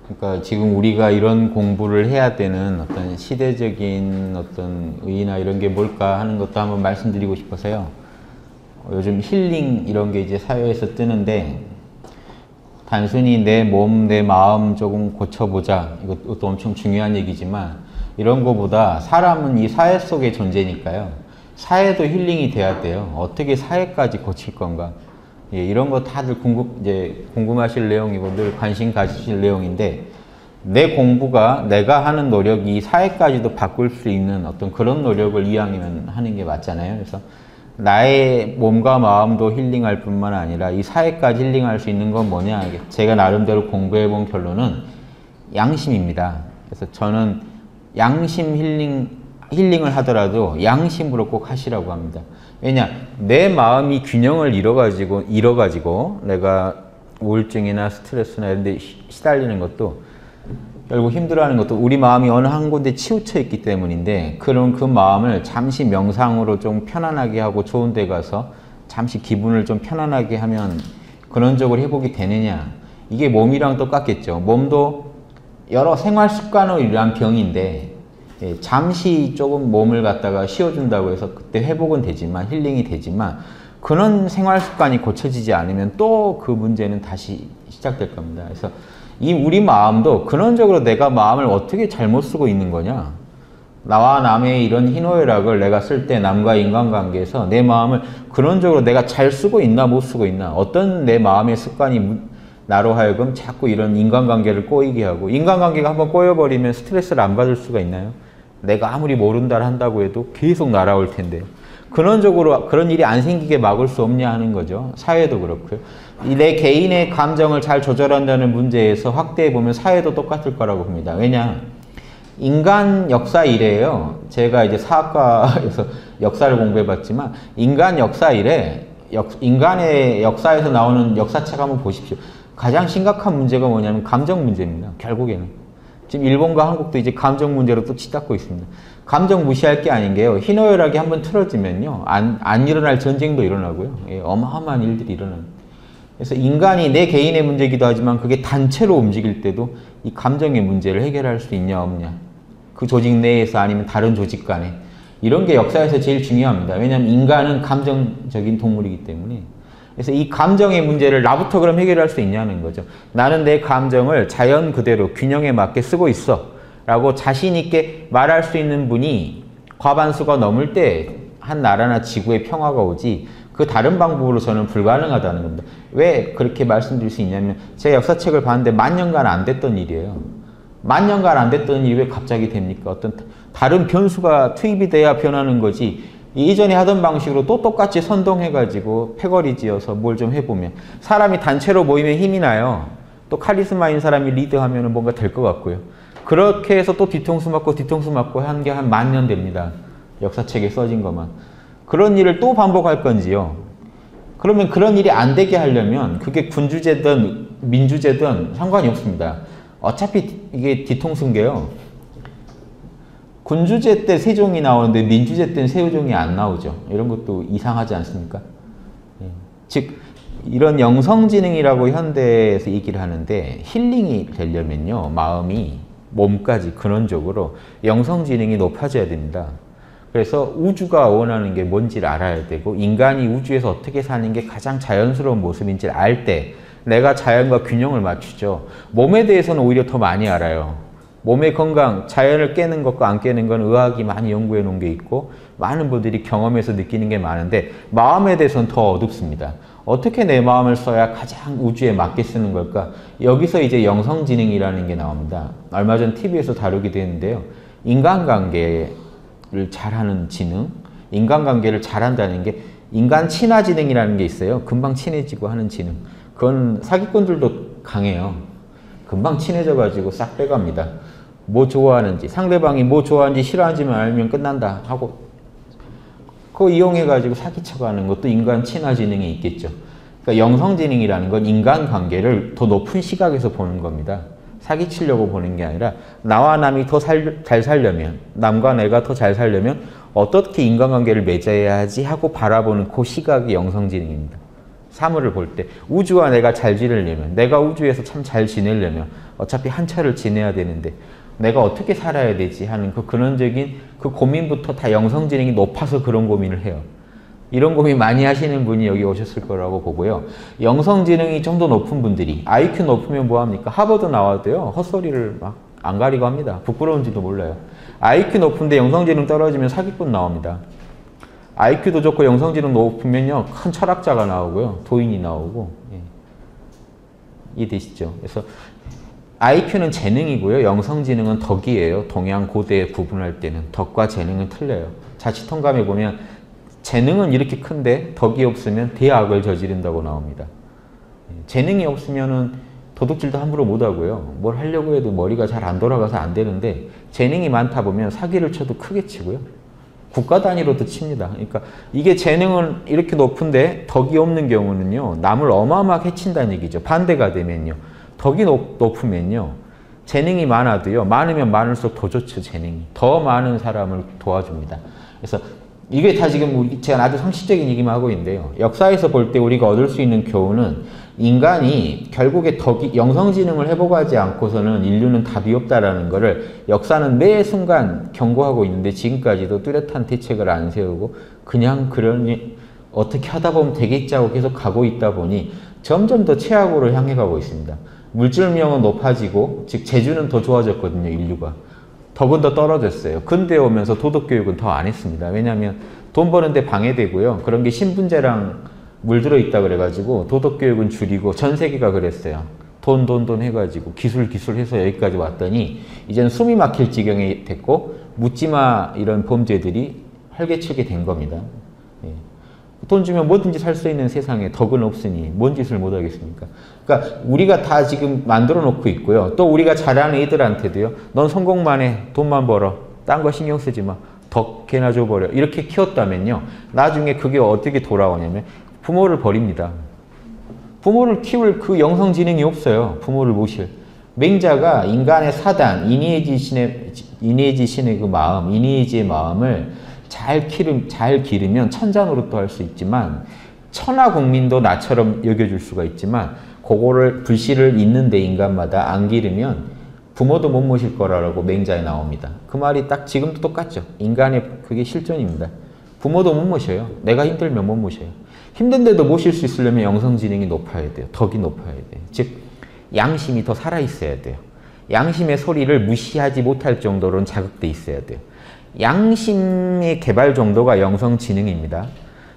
그러니까 지금 우리가 이런 공부를 해야 되는 어떤 시대적인 어떤 의의나 이런 게 뭘까 하는 것도 한번 말씀드리고 싶어서요. 요즘 힐링 이런 게 이제 사회에서 뜨는데 단순히 내 몸, 내 마음 조금 고쳐보자. 이것도 엄청 중요한 얘기지만 이런 거보다 사람은 이 사회 속의 존재니까요. 사회도 힐링이 돼야 돼요. 어떻게 사회까지 고칠 건가. 예, 이런 거 다들 궁금하실 내용이고 늘 관심 가지실 내용인데 내 공부가 내가 하는 노력이 사회까지도 바꿀 수 있는 어떤 그런 노력을 이왕이면 하는 게 맞잖아요. 그래서 나의 몸과 마음도 힐링할 뿐만 아니라 이 사회까지 힐링할 수 있는 건 뭐냐. 제가 나름대로 공부해 본 결론은 양심입니다. 그래서 저는 양심 힐링을 하더라도 양심으로 꼭 하시라고 합니다. 왜냐, 내 마음이 균형을 잃어가지고 내가 우울증이나 스트레스나 이런 데 시달리는 것도 결국 힘들어하는 것도 우리 마음이 어느 한 군데 치우쳐 있기 때문인데 그럼 그 마음을 잠시 명상으로 좀 편안하게 하고 좋은 데 가서 잠시 기분을 좀 편안하게 하면 근원적으로 회복이 되느냐. 이게 몸이랑 똑같겠죠. 몸도 여러 생활 습관으로 일어난 병인데 예, 잠시 조금 몸을 갖다가 쉬어준다고 해서 그때 회복은 되지만 힐링이 되지만 그런 생활 습관이 고쳐지지 않으면 또 그 문제는 다시 시작될 겁니다. 그래서 이 우리 마음도 근원적으로 내가 마음을 어떻게 잘못 쓰고 있는 거냐. 나와 남의 이런 희노애락을 내가 쓸 때 남과 인간관계에서 내 마음을 근원적으로 내가 잘 쓰고 있나 못 쓰고 있나. 어떤 내 마음의 습관이 나로 하여금 자꾸 이런 인간관계를 꼬이게 하고 인간관계가 한번 꼬여버리면 스트레스를 안 받을 수가 있나요? 내가 아무리 모른다 한다고 해도 계속 날아올 텐데 근원적으로 그런 일이 안 생기게 막을 수 없냐 하는 거죠. 사회도 그렇고요. 내 개인의 감정을 잘 조절한다는 문제에서 확대해 보면 사회도 똑같을 거라고 봅니다. 왜냐? 인간 역사 이래요. 제가 이제 사학과에서 역사를 공부해 봤지만 인간 역사 이래 인간의 역사에서 나오는 역사책 한번 보십시오. 가장 심각한 문제가 뭐냐면 감정 문제입니다. 결국에는. 지금 일본과 한국도 이제 감정 문제로 또 치닫고 있습니다. 감정 무시할 게 아닌 게요. 희노애락이 한번 틀어지면요. 안 일어날 전쟁도 일어나고요. 예, 어마어마한 일들이 일어나요. 그래서 인간이 내 개인의 문제이기도 하지만 그게 단체로 움직일 때도 이 감정의 문제를 해결할 수 있냐 없냐. 그 조직 내에서 아니면 다른 조직 간에. 이런 게 역사에서 제일 중요합니다. 왜냐하면 인간은 감정적인 동물이기 때문에. 그래서 이 감정의 문제를 나부터 그럼 해결할 수 있냐는 거죠. 나는 내 감정을 자연 그대로 균형에 맞게 쓰고 있어 라고 자신 있게 말할 수 있는 분이 과반수가 넘을 때 한 나라나 지구에 평화가 오지 그 다른 방법으로 저는 불가능하다는 겁니다. 왜 그렇게 말씀드릴 수 있냐면 제 역사책을 봤는데 1000년간 안 됐던 일이에요. 1000년간 안 됐던 일이 왜 갑자기 됩니까? 어떤 다른 변수가 투입이 돼야 변하는 거지 이전에 하던 방식으로 또 똑같이 선동해가지고 패거리 지어서 뭘 좀 해보면 사람이 단체로 모이면 힘이 나요. 또 카리스마인 사람이 리드하면 뭔가 될 것 같고요. 그렇게 해서 또 뒤통수 맞고 한 게 한 10,000년 됩니다. 역사책에 써진 것만. 그런 일을 또 반복할 건지요. 그러면 그런 일이 안 되게 하려면 그게 군주제든 민주제든 상관이 없습니다. 어차피 이게 뒤통수인 게요. 군주제 때 세종이 나오는데 민주제 때는 세종이 안 나오죠. 이런 것도 이상하지 않습니까? 예. 즉 이런 영성지능이라고 현대에서 얘기를 하는데 힐링이 되려면요. 마음이 몸까지 근원적으로 영성지능이 높아져야 됩니다. 그래서 우주가 원하는 게 뭔지를 알아야 되고 인간이 우주에서 어떻게 사는 게 가장 자연스러운 모습인지를 알 때 내가 자연과 균형을 맞추죠. 몸에 대해서는 오히려 더 많이 알아요. 몸의 건강, 자연을 깨는 것과 안 깨는 건 의학이 많이 연구해 놓은 게 있고 많은 분들이 경험해서 느끼는 게 많은데 마음에 대해서는 더 어둡습니다. 어떻게 내 마음을 써야 가장 우주에 맞게 쓰는 걸까? 여기서 이제 영성지능이라는 게 나옵니다. 얼마 전 TV에서 다루기도 했는데요. 인간관계를 잘하는 지능, 인간관계를 잘한다는 게 인간 친화지능이라는 게 있어요. 금방 친해지고 하는 지능. 그건 사기꾼들도 강해요. 금방 친해져가지고 싹 빼갑니다. 뭐 좋아하는지, 상대방이 뭐 좋아하는지 싫어하는지만 알면 끝난다 하고 그거 이용해가지고 사기쳐가는 것도 인간 친화지능이 있겠죠. 그러니까 영성지능이라는 건 인간관계를 더 높은 시각에서 보는 겁니다. 사기치려고 보는 게 아니라 나와 남이 더 잘 살려면, 남과 내가 더 잘 살려면 어떻게 인간관계를 맺어야 하지 하고 바라보는 그 시각이 영성지능입니다. 사물을 볼 때 우주와 내가 잘 지내려면, 내가 우주에서 참 잘 지내려면 어차피 한 차를 지내야 되는데 내가 어떻게 살아야 되지 하는 그 근원적인 그 고민부터 다 영성지능이 높아서 그런 고민을 해요. 이런 고민 많이 하시는 분이 여기 오셨을 거라고 보고요. 영성지능이 좀 더 높은 분들이, IQ 높으면 뭐합니까? 하버드 나와도요, 헛소리를 막 안 가리고 합니다. 부끄러운지도 몰라요. IQ 높은데 영성지능 떨어지면 사기꾼 나옵니다. IQ도 좋고 영성지능 높으면요, 큰 철학자가 나오고요, 도인이 나오고. 예. 이해되시죠? 그래서 IQ는 재능이고요, 영성지능은 덕이에요. 동양 고대 구분할 때는 덕과 재능은 틀려요. 자치통감에 보면 재능은 이렇게 큰데 덕이 없으면 대악을 저지른다고 나옵니다. 재능이 없으면은 도둑질도 함부로 못하고요. 뭘 하려고 해도 머리가 잘 안 돌아가서 안 되는데 재능이 많다 보면 사기를 쳐도 크게 치고요. 국가 단위로도 칩니다. 그러니까 이게 재능은 이렇게 높은데 덕이 없는 경우는요, 남을 어마어마하게 해친다는 얘기죠. 반대가 되면요, 덕이 높으면요, 재능이 많아도요, 많으면 많을수록 더 좋죠. 재능이 더 많은 사람을 도와줍니다. 그래서 이게 다 지금 제가 아주 상식적인 얘기만 하고 있는데요, 역사에서 볼 때 우리가 얻을 수 있는 교훈은 인간이 결국에 영성지능을 회복하지 않고서는 인류는 답이 없다라는 것을 역사는 매 순간 경고하고 있는데 지금까지도 뚜렷한 대책을 안 세우고 그냥 그러니 어떻게 하다 보면 되겠지 하고 계속 가고 있다 보니 점점 더 최악으로 향해 가고 있습니다. 물질명은 높아지고, 즉 재주는 더 좋아졌거든요. 인류가. 덕은 더 떨어졌어요. 근대 오면서 도덕교육은 더 안 했습니다. 왜냐하면 돈 버는데 방해되고요. 그런 게 신분제랑 물들어 있다 그래가지고 도덕교육은 줄이고, 전 세계가 그랬어요. 돈 해가지고 기술 해서 여기까지 왔더니 이제는 숨이 막힐 지경이 됐고, 묻지마 이런 범죄들이 활개치게 된 겁니다. 예. 돈 주면 뭐든지 살 수 있는 세상에 덕은 없으니 뭔 짓을 못 하겠습니까? 그러니까 우리가 다 지금 만들어 놓고 있고요. 또 우리가 잘하는 애들한테도요, 넌 성공만 해, 돈만 벌어, 딴 거 신경 쓰지 마, 덕 개나 줘버려, 이렇게 키웠다면요, 나중에 그게 어떻게 돌아오냐면 부모를 버립니다. 부모를 키울 그 영성지능이 없어요. 부모를 모실. 맹자가 인간의 사단, 이니에지 신의 그 마음, 이니에지의 마음을 잘 기르면 천자노릇도 할 수 있지만, 천하 국민도 나처럼 여겨줄 수가 있지만, 그거를 불씨를 있는데 인간마다 안 기르면 부모도 못 모실 거라고 맹자에 나옵니다. 그 말이 딱 지금도 똑같죠. 인간의 그게 실존입니다. 부모도 못 모셔요. 내가 힘들면 못 모셔요. 힘든데도 모실 수 있으려면 영성지능이 높아야 돼요. 덕이 높아야 돼요. 즉 양심이 더 살아있어야 돼요. 양심의 소리를 무시하지 못할 정도로는 자극돼 있어야 돼요. 양심의 개발 정도가 영성지능입니다.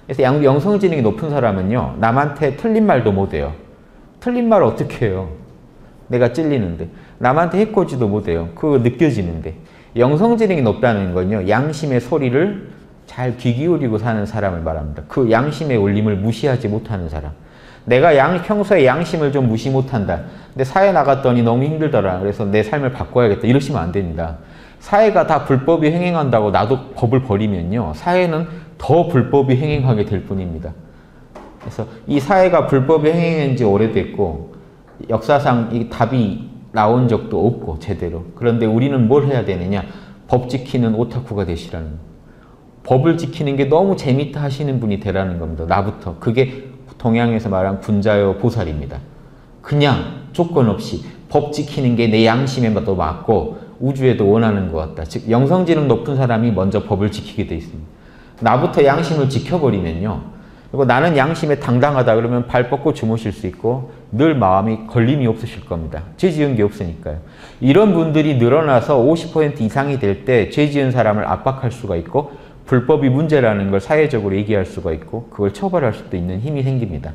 그래서 영성지능이 높은 사람은요, 남한테 틀린 말도 못해요. 틀린 말 어떻게 해요? 내가 찔리는데. 남한테 해코지도 못해요. 그거 느껴지는데. 영성지능이 높다는 건요, 양심의 소리를 잘 귀 기울이고 사는 사람을 말합니다. 그 양심의 울림을 무시하지 못하는 사람. 내가 평소에 양심을 좀 무시 못한다. 근데 사회 나갔더니 너무 힘들더라. 그래서 내 삶을 바꿔야겠다. 이러시면 안 됩니다. 사회가 다 불법이 행행한다고 나도 법을 버리면요, 사회는 더 불법이 행행하게 될 뿐입니다. 그래서 이 사회가 불법이 행행한 지 오래됐고, 역사상 이 답이 나온 적도 없고 제대로. 그런데 우리는 뭘 해야 되느냐? 법 지키는 오타쿠가 되시라는 거예요. 법을 지키는 게 너무 재밌다 하시는 분이 되라는 겁니다. 나부터. 그게 동양에서 말한 군자요 보살입니다. 그냥 조건 없이 법 지키는 게 내 양심에도 맞고 우주에도 원하는 것 같다. 즉 영성지능 높은 사람이 먼저 법을 지키게 돼 있습니다. 나부터 양심을 지켜버리면요, 그리고 나는 양심에 당당하다 그러면 발 뻗고 주무실 수 있고 늘 마음이 걸림이 없으실 겁니다. 죄 지은 게 없으니까요. 이런 분들이 늘어나서 50% 이상이 될 때 죄 지은 사람을 압박할 수가 있고, 불법이 문제라는 걸 사회적으로 얘기할 수가 있고, 그걸 처벌할 수도 있는 힘이 생깁니다.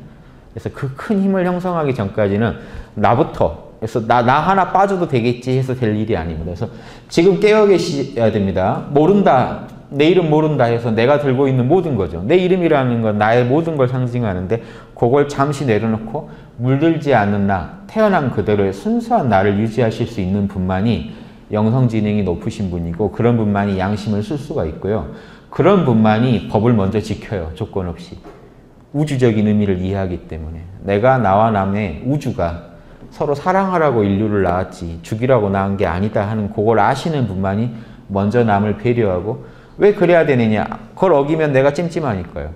그래서 그 큰 힘을 형성하기 전까지는 나부터, 그래서 나 하나 빠져도 되겠지 해서 될 일이 아닙니다. 그래서 지금 깨어 계셔야 됩니다. 모른다, 내 이름 모른다 해서 내가 들고 있는 모든 거죠. 내 이름이라는 건 나의 모든 걸 상징하는데, 그걸 잠시 내려놓고 물들지 않는 나, 태어난 그대로의 순수한 나를 유지하실 수 있는 분만이 영성지능이 높으신 분이고, 그런 분만이 양심을 쓸 수가 있고요. 그런 분만이 법을 먼저 지켜요. 조건 없이. 우주적인 의미를 이해하기 때문에. 내가 나와 남의 우주가 서로 사랑하라고 인류를 낳았지 죽이라고 낳은 게 아니다 하는 그걸 아시는 분만이 먼저 남을 배려하고, 왜 그래야 되느냐? 그걸 어기면 내가 찜찜하니까요.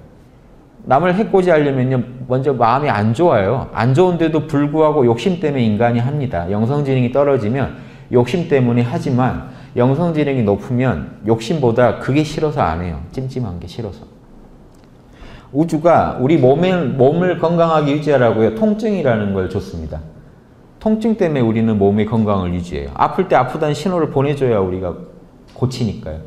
남을 해코지하려면요, 먼저 마음이 안 좋아요. 안 좋은데도 불구하고 욕심 때문에 인간이 합니다. 영성지능이 떨어지면 욕심 때문에 하지만 영성지능이 높으면 욕심보다 그게 싫어서 안 해요. 찜찜한 게 싫어서. 우주가 우리 몸을 건강하게 유지하라고요. 통증이라는 걸 줬습니다. 통증 때문에 우리는 몸의 건강을 유지해요. 아플 때 아프다는 신호를 보내줘야 우리가 고치니까요.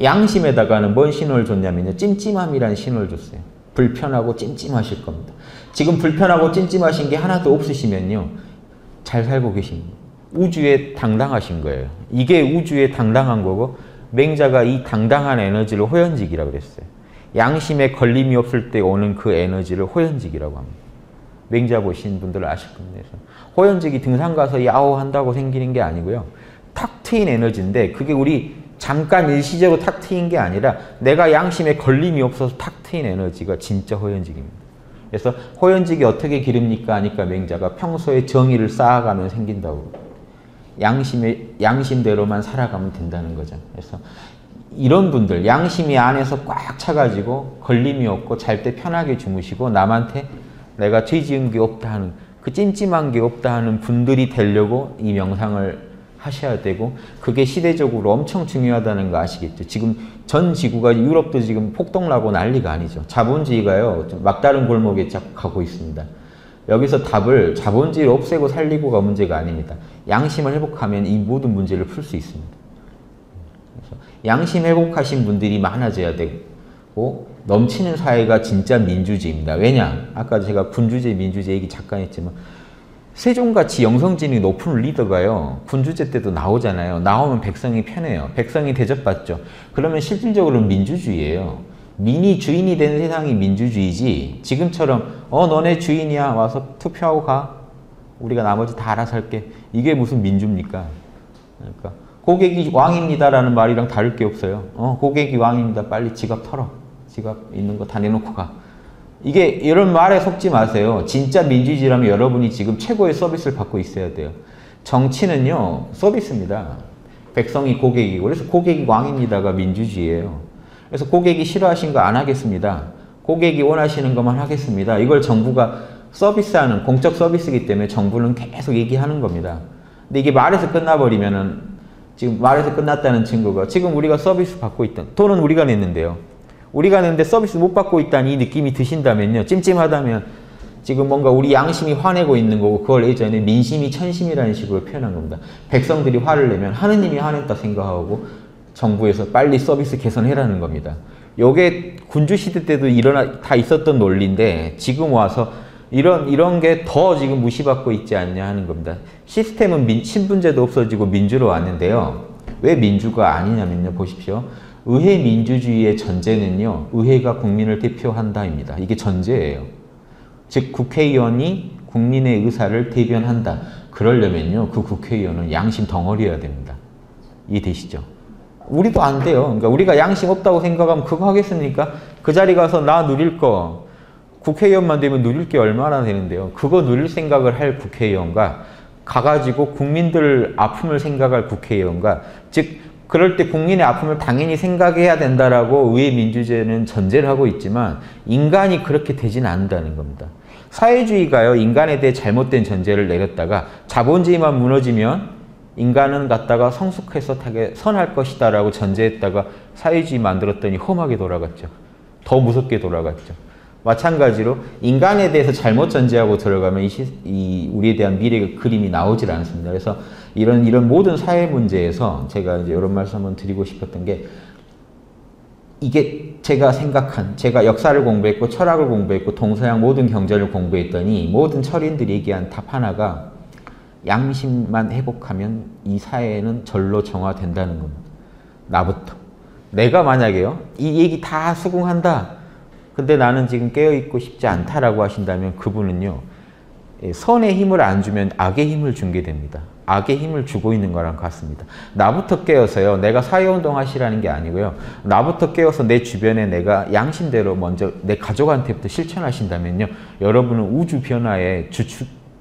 양심에다가는 뭔 신호를 줬냐면요. 찜찜함이라는 신호를 줬어요. 불편하고 찜찜하실 겁니다. 지금 불편하고 찜찜하신 게 하나도 없으시면요. 잘 살고 계십니다. 우주에 당당하신 거예요. 이게 우주에 당당한 거고 맹자가 이 당당한 에너지를 호연직이라고 그랬어요. 양심에 걸림이 없을 때 오는 그 에너지를 호연직이라고 합니다. 맹자 보신 분들 아실 겁니다. 호연직이 등산 가서 야호 한다고 생기는 게 아니고요. 탁 트인 에너지인데 그게 우리 잠깐 일시적으로 탁 트인 게 아니라 내가 양심에 걸림이 없어서 탁 트인 에너지가 진짜 호연직입니다. 그래서 호연직이 어떻게 기릅니까? 하니까 맹자가 평소에 정의를 쌓아가면 생긴다고. 양심대로만 살아가면 된다는 거죠. 그래서 이런 분들, 양심이 안에서 꽉 차가지고 걸림이 없고 잘 때 편하게 주무시고 남한테 내가 죄 지은 게 없다 하는 그 찜찜한 게 없다 하는 분들이 되려고 이 명상을 하셔야 되고 그게 시대적으로 엄청 중요하다는 거 아시겠죠? 지금 전 지구가 유럽도 지금 폭동나고 난리가 아니죠. 자본주의가요. 막다른 골목에 가고 있습니다. 여기서 답을 자본주의를 없애고 살리고가 문제가 아닙니다. 양심을 회복하면 이 모든 문제를 풀 수 있습니다. 그래서 양심 회복하신 분들이 많아져야 되고 넘치는 사회가 진짜 민주주의입니다. 왜냐? 아까 제가 군주제, 민주제 얘기 잠깐 했지만 세종같이 영성진이 높은 리더가요. 군주제 때도 나오잖아요. 나오면 백성이 편해요. 백성이 대접받죠. 그러면 실질적으로는 민주주의예요. 민이 주인이 된 세상이 민주주의지 지금처럼 너네 주인이야 와서 투표하고 가. 우리가 나머지 다 알아서 할게. 이게 무슨 민주입니까? 그러니까 고객이 왕입니다라는 말이랑 다를 게 없어요. 고객이 왕입니다. 빨리 지갑 털어. 지갑 있는 거 다 내놓고 가. 이게 이런 말에 속지 마세요. 진짜 민주주의라면 여러분이 지금 최고의 서비스를 받고 있어야 돼요. 정치는요. 서비스입니다. 백성이 고객이고 그래서 고객이 왕입니다가 민주주의예요. 그래서 고객이 싫어하신 거 안 하겠습니다. 고객이 원하시는 것만 하겠습니다. 이걸 정부가 서비스하는 공적 서비스이기 때문에 정부는 계속 얘기하는 겁니다. 근데 이게 말에서 끝나버리면은 지금 말에서 끝났다는 증거가 지금 우리가 서비스 받고 있던 돈은 우리가 냈는데요. 우리가 냈는데 서비스 못 받고 있다는 이 느낌이 드신다면요. 찜찜하다면 지금 뭔가 우리 양심이 화내고 있는 거고 그걸 예전에 민심이 천심이라는 식으로 표현한 겁니다. 백성들이 화를 내면 하느님이 화냈다 생각하고 정부에서 빨리 서비스 개선해라는 겁니다. 요게 군주시대 때도 다 있었던 논리인데 지금 와서 이런 게 더 지금 무시받고 있지 않냐 하는 겁니다. 시스템은 신분제도 없어지고 민주로 왔는데요. 왜 민주가 아니냐면요. 보십시오. 의회 민주주의의 전제는요. 의회가 국민을 대표한다입니다. 이게 전제예요. 즉 국회의원이 국민의 의사를 대변한다. 그러려면요. 그 국회의원은 양심 덩어리여야 됩니다. 이해되시죠? 우리도 안 돼요. 그러니까 우리가 양심 없다고 생각하면 그거 하겠습니까? 그 자리 가서 나 누릴 거 국회의원만 되면 누릴 게 얼마나 되는데요. 그거 누릴 생각을 할 국회의원과 가가지고 국민들 아픔을 생각할 국회의원과 즉 그럴 때 국민의 아픔을 당연히 생각해야 된다라고 의회 민주제는 전제를 하고 있지만 인간이 그렇게 되지는 않는다는 겁니다. 사회주의가요. 인간에 대해 잘못된 전제를 내렸다가 자본주의만 무너지면 인간은 갖다가 성숙해서 되게 선할 것이다 라고 전제했다가 사회주의 만들었더니 험하게 돌아갔죠. 더 무섭게 돌아갔죠. 마찬가지로 인간에 대해서 잘못 전제하고 들어가면 우리에 대한 미래의 그림이 나오질 않습니다. 그래서 이런 모든 사회 문제에서 제가 이제 이런 말씀 한번 드리고 싶었던 게 이게 제가 역사를 공부했고 철학을 공부했고 동서양 모든 경제를 공부했더니 모든 철인들이 얘기한 답 하나가 양심만 회복하면 이 사회는 절로 정화된다는 겁니다. 나부터. 내가 만약에요. 이 얘기 다 수긍한다. 근데 나는 지금 깨어있고 싶지 않다라고 하신다면 그분은요. 선의 힘을 안 주면 악의 힘을 주게 됩니다. 악의 힘을 주고 있는 거랑 같습니다. 나부터 깨어서요. 내가 사회운동 하시라는 게 아니고요. 나부터 깨어서 내 주변에 내가 양심대로 먼저 내 가족한테부터 실천하신다면요. 여러분은 우주 변화의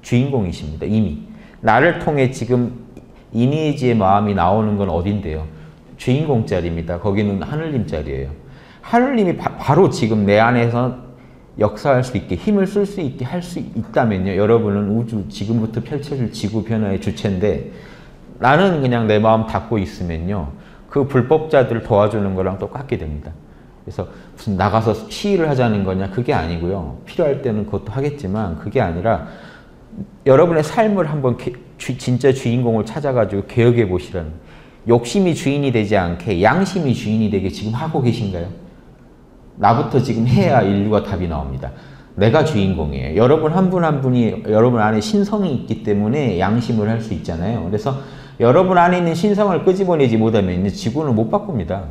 주인공이십니다. 이미. 나를 통해 지금 이니에지의 마음이 나오는 건 어딘데요? 주인공 자리입니다. 거기는 하늘님 자리예요. 하늘님이 바로 지금 내 안에서 역사할 수 있게, 힘을 쓸 수 있게 할 수 있다면요. 여러분은 우주, 지금부터 펼쳐질 지구 변화의 주체인데 나는 그냥 내 마음 닫고 있으면요. 그 불법자들을 도와주는 거랑 똑같게 됩니다. 그래서 무슨 나가서 시위를 하자는 거냐, 그게 아니고요. 필요할 때는 그것도 하겠지만 그게 아니라 여러분의 삶을 한번 진짜 주인공을 찾아가지고 개혁해 보시라는, 욕심이 주인이 되지 않게 양심이 주인이 되게 지금 하고 계신가요? 나부터 지금 해야 인류가 답이 나옵니다. 내가 주인공이에요. 여러분 한 분 한 분이 여러분 안에 신성이 있기 때문에 양심을 할 수 있잖아요. 그래서 여러분 안에 있는 신성을 끄집어내지 못하면 지구는 못 바꿉니다.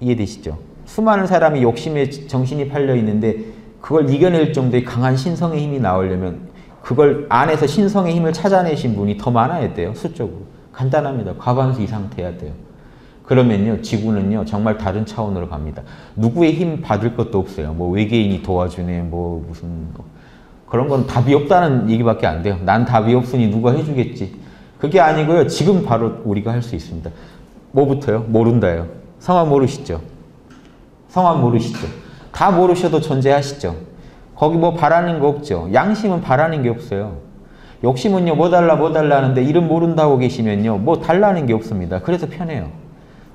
이해되시죠? 수많은 사람이 욕심에 정신이 팔려 있는데 그걸 이겨낼 정도의 강한 신성의 힘이 나오려면 그걸 안에서 신성의 힘을 찾아내신 분이 더 많아야 돼요. 수적으로. 간단합니다. 과반수 이상 돼야 돼요. 그러면요, 지구는요, 정말 다른 차원으로 갑니다. 누구의 힘 받을 것도 없어요. 뭐 외계인이 도와주네, 뭐 무슨 그런 건 답이 없다는 얘기밖에 안 돼요. 난 답이 없으니 누가 해주겠지. 그게 아니고요. 지금 바로 우리가 할 수 있습니다. 뭐부터요? 모른다요. 성함 모르시죠? 성함 모르시죠? 다 모르셔도 존재하시죠? 거기 뭐 바라는 거 없죠? 양심은 바라는 게 없어요. 욕심은요, 뭐 달라 하는데 이름 모른다고 계시면요, 뭐 달라는 게 없습니다. 그래서 편해요.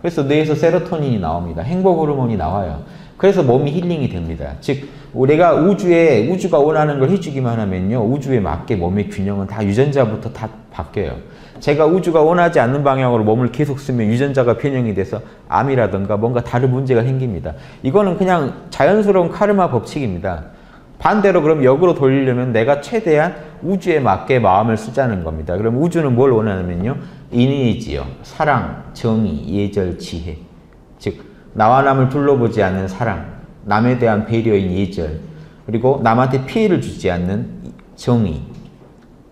그래서 뇌에서 세로토닌이 나옵니다. 행복 호르몬이 나와요. 그래서 몸이 힐링이 됩니다. 즉 우리가 우주가 원하는 걸 해주기만 하면요, 우주에 맞게 몸의 균형은 다 유전자부터 다 바뀌어요. 제가 우주가 원하지 않는 방향으로 몸을 계속 쓰면 유전자가 변형이 돼서 암이라든가 뭔가 다른 문제가 생깁니다. 이거는 그냥 자연스러운 카르마 법칙입니다. 반대로 그럼 역으로 돌리려면 내가 최대한 우주에 맞게 마음을 쓰자는 겁니다. 그럼 우주는 뭘 원하냐면요, 인의지요, 사랑, 정의, 예절, 지혜. 즉 나와 남을 둘러보지 않는 사랑, 남에 대한 배려인 예절, 그리고 남한테 피해를 주지 않는 정의.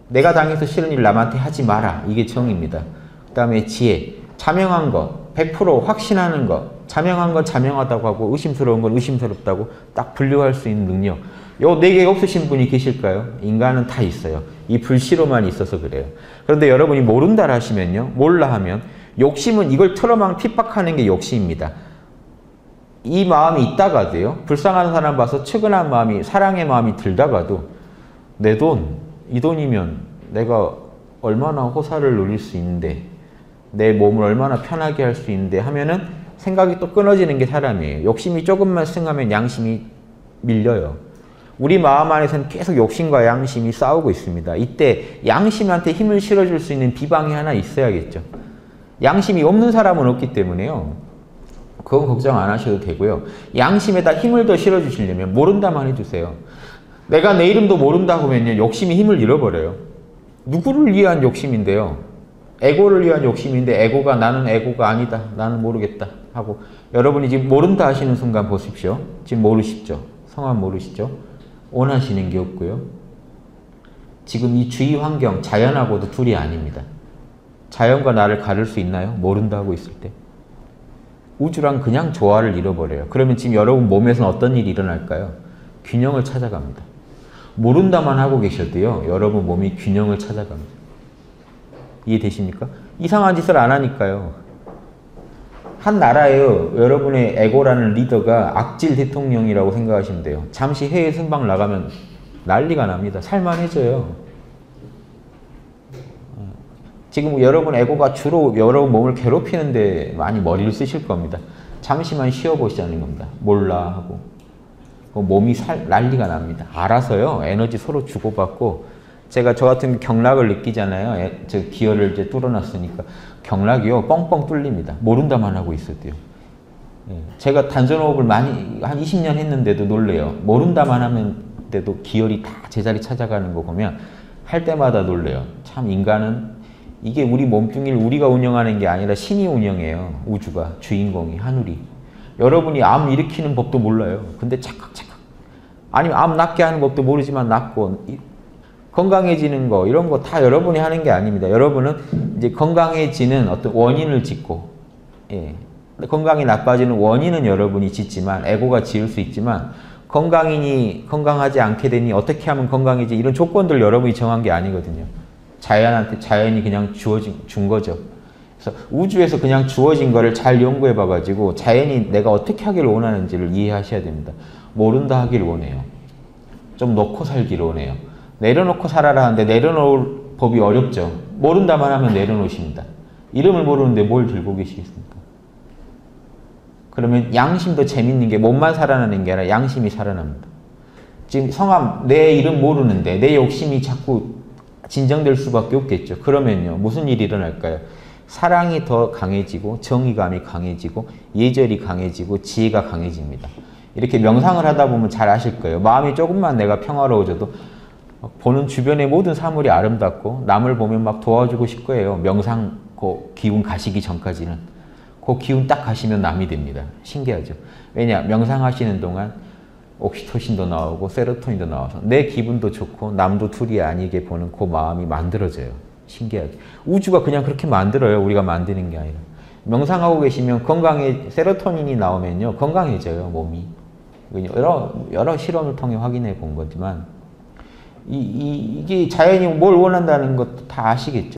내가 당해서 싫은 일 남한테 하지 마라. 이게 정의입니다. 그 다음에 지혜, 자명한 것, 100% 확신하는 것, 자명한 건 자명하다고 하고 의심스러운 건 의심스럽다고 딱 분류할 수 있는 능력. 요 4개 없으신 분이 계실까요? 인간은 다 있어요. 이 불씨로만 있어서 그래요. 그런데 여러분이 모른다 하시면요, 몰라 하면 욕심은 이걸 틀어막 핍박하는 게 욕심입니다. 이 마음이 있다가도요, 불쌍한 사람 봐서 측은한 마음이, 사랑의 마음이 들다가도 내 돈, 이 돈이면 내가 얼마나 호사를 누릴 수 있는데, 내 몸을 얼마나 편하게 할 수 있는데 하면은 생각이 또 끊어지는 게 사람이에요. 욕심이 조금만 승하면 양심이 밀려요. 우리 마음 안에서는 계속 욕심과 양심이 싸우고 있습니다. 이때 양심한테 힘을 실어줄 수 있는 비방이 하나 있어야겠죠. 양심이 없는 사람은 없기 때문에요. 그건 걱정 안 하셔도 되고요. 양심에다 힘을 더 실어주시려면 모른다만 해주세요. 내가 내 이름도 모른다고 하면요, 욕심이 힘을 잃어버려요. 누구를 위한 욕심인데요? 에고를 위한 욕심인데 에고가 나는 에고가 아니다. 나는 모르겠다 하고, 여러분이 지금 모른다 하시는 순간 보십시오. 지금 모르시죠? 성함 모르시죠? 원하시는 게 없고요. 지금 이 주위 환경, 자연하고도 둘이 아닙니다. 자연과 나를 가를 수 있나요? 모른다 하고 있을 때. 우주랑 그냥 조화를 잃어버려요. 그러면 지금 여러분 몸에서는 어떤 일이 일어날까요? 균형을 찾아갑니다. 모른다만 하고 계셔도요, 여러분 몸이 균형을 찾아갑니다. 이해되십니까? 이상한 짓을 안 하니까요. 한 나라에요, 여러분의 에고라는 리더가 악질 대통령이라고 생각하시면 돼요. 잠시 해외 순방 나가면 난리가 납니다. 살만해져요. 지금 여러분 에고가 주로 여러분 몸을 괴롭히는데 많이 머리를 쓰실 겁니다. 잠시만 쉬어보시자는 겁니다. 몰라 하고. 몸이 난리가 납니다. 알아서요, 에너지 서로 주고받고. 제가 저 같은 경락을 느끼잖아요. 저 기혈을 이제 뚫어놨으니까. 경락이요, 뻥뻥 뚫립니다. 모른다만 하고 있어도요. 제가 단전호흡을 많이, 한 20년 했는데도 놀래요. 모른다만 하면데도 기혈이 다 제자리 찾아가는 거 보면 할 때마다 놀래요. 참 인간은 이게 우리 몸뚱이를 우리가 운영하는 게 아니라 신이 운영해요. 우주가, 주인공이, 하늘이. 여러분이 암 일으키는 법도 몰라요. 근데 착각. 아니면 암 낫게 하는 법도 모르지만 낫고, 건강해지는 거, 이런 거 다 여러분이 하는 게 아닙니다. 여러분은 이제 건강해지는 어떤 원인을 짓고, 건강이 나빠지는 원인은 여러분이 짓지만, 에고가 지을 수 있지만, 건강하지 않게 되니 어떻게 하면 건강해지, 이런 조건들 여러분이 정한 게 아니거든요. 자연이 그냥 준 거죠. 그래서 우주에서 그냥 주어진 거를 잘 연구해 봐가지고 자연이 내가 어떻게 하기를 원하는지를 이해하셔야 됩니다. 모른다 하길 원해요. 좀 놓고 살기를 원해요. 내려놓고 살아라 하는데 내려놓을 법이 어렵죠. 모른다만 하면 내려놓으십니다. 이름을 모르는데 뭘 들고 계시겠습니까? 그러면 양심도 재밌는 게 몸만 살아나는 게 아니라 양심이 살아납니다. 지금 성함, 내 이름 모르는데 내 욕심이 자꾸 진정될 수밖에 없겠죠. 그러면요, 무슨 일이 일어날까요? 사랑이 더 강해지고 정의감이 강해지고 예절이 강해지고 지혜가 강해집니다. 이렇게 명상을 하다 보면 잘 아실 거예요. 마음이 조금만 내가 평화로워져도 보는 주변의 모든 사물이 아름답고 남을 보면 막 도와주고 싶고요. 명상 그 기운 가시기 전까지는. 그 기운 딱 가시면 남이 됩니다. 신기하죠. 왜냐? 명상하시는 동안 옥시토신도 나오고 세로토닌도 나와서 내 기분도 좋고 남도 둘이 아니게 보는 그 마음이 만들어져요. 신기하죠. 우주가 그냥 그렇게 만들어요. 우리가 만드는 게 아니라. 명상하고 계시면 세로토닌이 나오면요, 건강해져요, 몸이. 여러 실험을 통해 확인해 본 거지만 이게 자연이 뭘 원한다는 것도 다 아시겠죠.